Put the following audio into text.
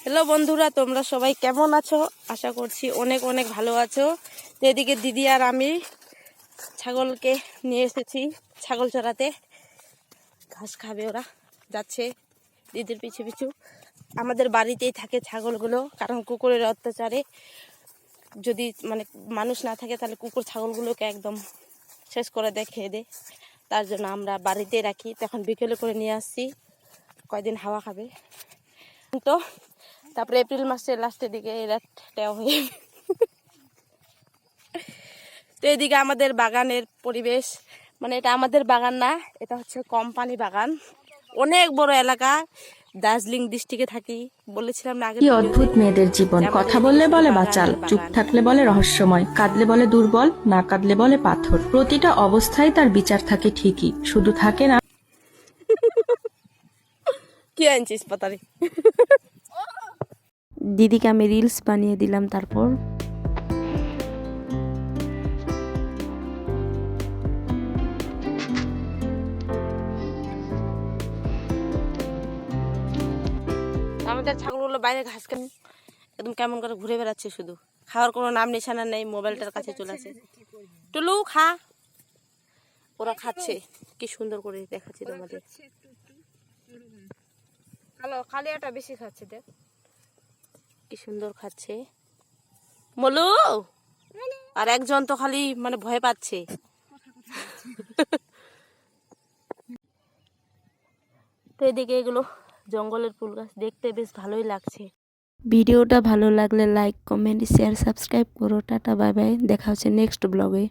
Hello বন্ধুরা, তোমরা সবাই কেমন আছো? আশা করছি অনেক অনেক ভালো আছো। তো এদিকে দিদি আর আমি ছাগলকে নিয়ে এসেছি ছাগল চড়াতে। ঘাস খাবে, ওরা যাচ্ছে দিদির পিছু পিছু। আমাদের বাড়িতেই থাকে ছাগলগুলো, কারণ কুকুরের অত্যাচারে যদি মানুষ না থাকে তাহলে কুকুর ছাগলগুলোকে একদম শেষ করে দেয়, খেয়ে দেয়। তার জন্য আমরা বাড়িতেই রাখি। তো এখন বিকেলে করে নিয়ে আসছি, কয়দিন হাওয়া খাবে। তো তারপরে এপ্রিল মাসের লাস্টের দিকে এরা টেও হয়ে তো এদিকে আমাদের বাগানের পরিবেশ, এটা আমাদের বাগান না, এটা হচ্ছে কোম্পানি বাগান। অনেক বড় এলাকা, দার্জিলিং ডিস্ট্রিক্টে থাকি। বলেছিলাম না আগে। কি অদ্ভুত মেয়েদের জীবন! কথা বললে বলে বাচাল, চুপ থাকলে বলে রহস্যময়, কাঁদলে বলে দুর্বল, না কাঁদলে বলে পাথর। প্রতিটা অবস্থায় তার বিচার থাকে ঠিকই, শুধু থাকে না। কি আনছিস পাতারি? দিদিকে আমি রিলস বানিয়ে দিলাম। তারপর আমাদের ছাগলগুলো বাইরে ঘাস একদম কেমন করে ঘুরে বেড়াচ্ছে, শুধু খাওয়ার কোনো নাম নিশানা নেই। মোবাইলটার কাছে চলে আসে, টুলু খা। ওরা খাচ্ছে, কি সুন্দর করে দেখাচ্ছি তোমাদের। খালি এটা বেশি খাচ্ছে, দেখ কি সুন্দর খাচ্ছে মলু। আর একজন তো খালি ভয় পাচ্ছে। তো এদিকে এগুলো জঙ্গলের ফুল গাছ, দেখতে বেশ ভালোই লাগছে। ভিডিওটা ভালো লাগলে লাইক, কমেন্ট, শেয়ার, সাবস্ক্রাইব করো। টাটা, বাই বাই, দেখা হচ্ছে নেক্সট ব্লগে।